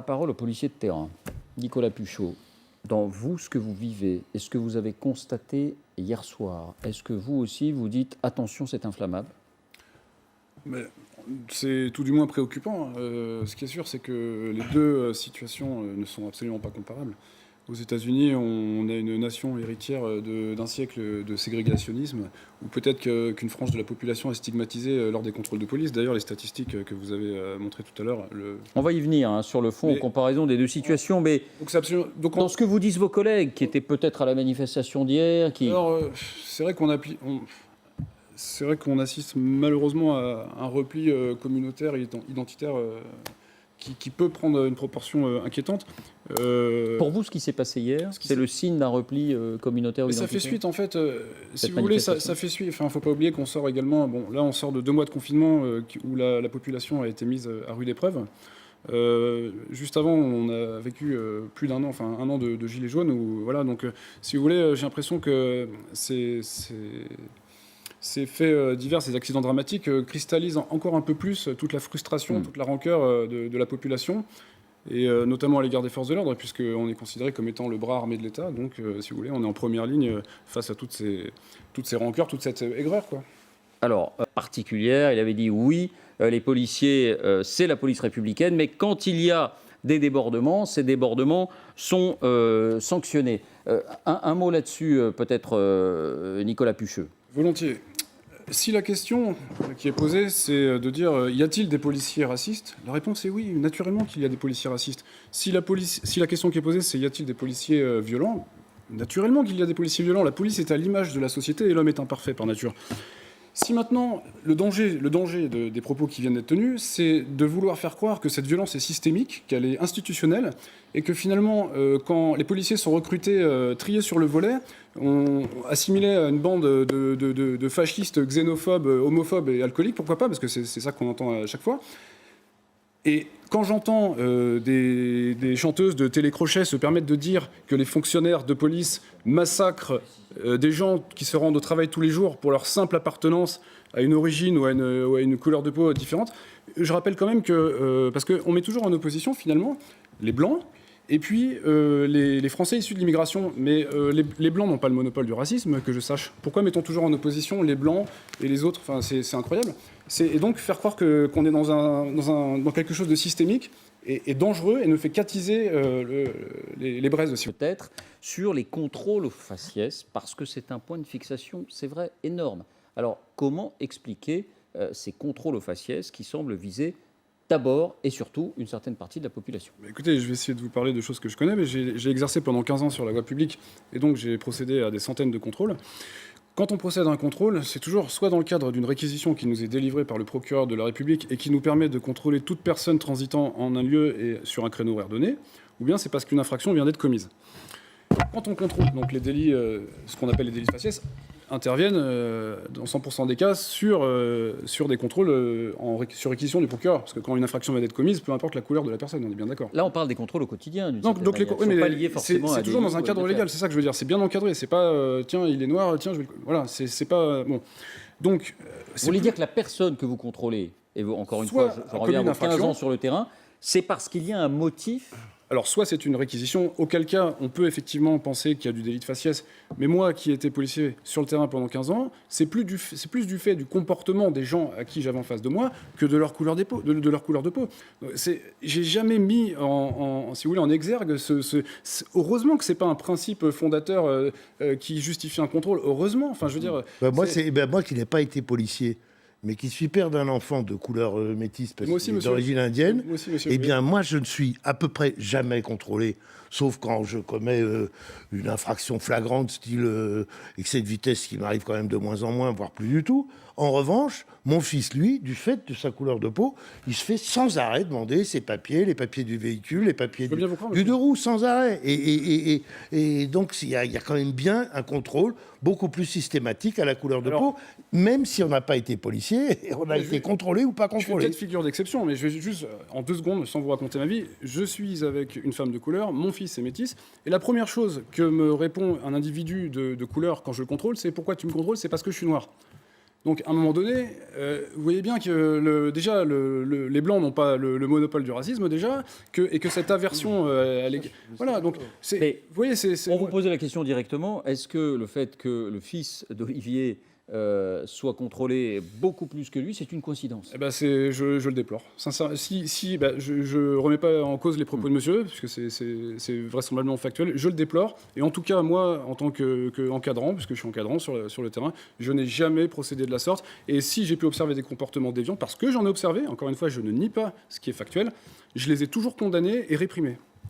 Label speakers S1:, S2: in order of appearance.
S1: la parole aux policiers de terrain. Nicolas Puchot, dans vous, ce que vous vivez, et ce que vous avez constaté hier soir, est-ce que vous aussi, vous dites « attention, c'est inflammable » ?
S2: Mais c'est tout du moins préoccupant. Ce qui est sûr, c'est que les deux situations ne sont absolument pas comparables. Aux États-Unis, on a une nation héritière d'un siècle de ségrégationnisme, où peut-être qu'une frange de la population est stigmatisée lors des contrôles de police. D'ailleurs, les statistiques que vous avez montrées tout à l'heure...
S1: On va y venir, sur le fond, en comparaison des deux situations, mais donc dans ce que vous disent vos collègues, qui étaient peut-être à la manifestation d'hier...
S2: Alors, c'est vrai qu'on assiste malheureusement à un repli communautaire et identitaire qui peut prendre une proportion inquiétante.
S1: Pour vous, ce qui s'est passé hier, c'est le signe d'un repli communautaire ou identitaire ?
S2: Ça fait suite, en fait. Si vous voulez, ça fait suite. Enfin, il ne faut pas oublier qu'on sort également... Bon, là, on sort de 2 mois de confinement où la population a été mise à rude épreuve. Juste avant, on a vécu plus d'un an, enfin un an de gilets jaunes. Voilà, donc, si vous voulez, j'ai l'impression que ces faits divers, ces accidents dramatiques cristallisent encore un peu plus toute la frustration, toute la rancœur de la population, et notamment à l'égard des forces de l'ordre, puisqu'on est considéré comme étant le bras armé de l'État. Donc, si vous voulez, on est en première ligne face à toutes ces rancœurs, toute cette aigreur, quoi.
S1: Alors, particulière, il avait dit oui, les policiers, c'est la police républicaine, mais quand il y a des débordements, ces débordements sont sanctionnés. Un mot là-dessus, peut-être, Nicolas Pucheux.
S2: Volontiers. Si la question qui est posée, c'est de dire y a-t-il des policiers racistes ? La réponse est oui, naturellement qu'il y a des policiers racistes. Si la question qui est posée, c'est y a-t-il des policiers violents ? Naturellement qu'il y a des policiers violents. La police est à l'image de la société et l'homme est imparfait par nature. Si maintenant, le danger des propos qui viennent d'être tenus, c'est de vouloir faire croire que cette violence est systémique, qu'elle est institutionnelle, et que finalement, quand les policiers sont recrutés, triés sur le volet, on assimilait à une bande de fascistes, xénophobes, homophobes et alcooliques, pourquoi pas, parce que c'est ça qu'on entend à chaque fois. Et quand j'entends des chanteuses de télécrochet se permettre de dire que les fonctionnaires de police massacrent des gens qui se rendent au travail tous les jours pour leur simple appartenance à une origine ou à une couleur de peau différente, je rappelle quand même que... parce qu'on met toujours en opposition, finalement, les Blancs et puis les Français issus de l'immigration. Mais les Blancs n'ont pas le monopole du racisme, que je sache. Pourquoi mettons toujours en opposition les Blancs et les autres ? Enfin, c'est incroyable. Et donc faire croire qu'on est dans quelque chose de systémique est dangereux et ne fait qu'attiser les braises aussi.
S1: Peut-être sur les contrôles aux faciès, parce que c'est un point de fixation, c'est vrai, énorme. Alors, comment expliquer ces contrôles aux faciès qui semblent viser d'abord et surtout une certaine partie de la population ?
S2: Écoutez, je vais essayer de vous parler de choses que je connais, mais j'ai exercé pendant 15 ans sur la voie publique, et donc j'ai procédé à des centaines de contrôles. Quand on procède à un contrôle, c'est toujours soit dans le cadre d'une réquisition qui nous est délivrée par le procureur de la République et qui nous permet de contrôler toute personne transitant en un lieu et sur un créneau horaire donné, ou bien c'est parce qu'une infraction vient d'être commise. Quand on contrôle, donc les délits, ce qu'on appelle les délits de faciès, interviennent dans 100% des cas sur des contrôles sur réquisition du procureur. Parce que quand une infraction vient d'être commise, peu importe la couleur de la personne, on est bien d'accord.
S1: Là, on parle des contrôles au quotidien.
S2: Donc
S1: pas liés forcément à
S2: c'est toujours dans un cadre légal, c'est ça que je veux dire. C'est bien encadré. C'est pas tiens, il est noir, tiens, je vais... Voilà, c'est pas bon. Donc,
S1: vous voulez dire que la personne que vous contrôlez, et vous, encore une fois, je reviens à vos 15 ans sur le terrain, c'est parce qu'il y a un motif.
S2: Alors, soit c'est une réquisition, auquel cas, on peut effectivement penser qu'il y a du délit de faciès. Mais moi, qui étais policier sur le terrain pendant 15 ans, c'est plus du fait du comportement des gens à qui j'avais en face de moi que de leur couleur de peau. J'ai jamais mis, si vous voulez, en exergue heureusement que c'est pas un principe fondateur qui justifie un contrôle. Heureusement, enfin, je veux dire...
S3: moi qui n'ai pas été policier, mais qui suis père d'un enfant de couleur métisse, parce qu'il est d'origine indienne, moi, je ne suis à peu près jamais contrôlé, sauf quand je commets une infraction flagrante, style excès de vitesse, qui m'arrive quand même de moins en moins, voire plus du tout. En revanche, mon fils, lui, du fait de sa couleur de peau, il se fait sans arrêt demander ses papiers, les papiers du véhicule, les papiers du deux roues, sans arrêt. Et donc, il y a quand même bien un contrôle beaucoup plus systématique à la couleur de peau, même si on n'a pas été policier, on a été contrôlé ou pas contrôlé.
S2: Je fais peut-être figure d'exception, mais je vais juste, en 2 secondes, sans vous raconter ma vie, je suis avec une femme de couleur, mon fils est métis, et la première chose que me répond un individu de couleur quand je le contrôle, c'est « Pourquoi tu me contrôles ? C'est parce que je suis noir ». Donc, à un moment donné, vous voyez bien que déjà, les Blancs n'ont pas le monopole du racisme, déjà, et que cette aversion... voilà, donc, vous voyez,
S1: on vous posait la question directement. Est-ce que le fait que le fils d'Olivier soit contrôlé beaucoup plus que lui, c'est une coïncidence?
S2: Eh ben je le déplore. Sincèrement, je remets pas en cause les propos de monsieur, puisque c'est vraisemblablement factuel. Je le déplore. Et en tout cas, moi, en tant qu'encadrant, puisque je suis encadrant sur le terrain, je n'ai jamais procédé de la sorte. Et si j'ai pu observer des comportements déviants, parce que j'en ai observé, encore une fois, je ne nie pas ce qui est factuel, je les ai toujours condamnés et réprimés.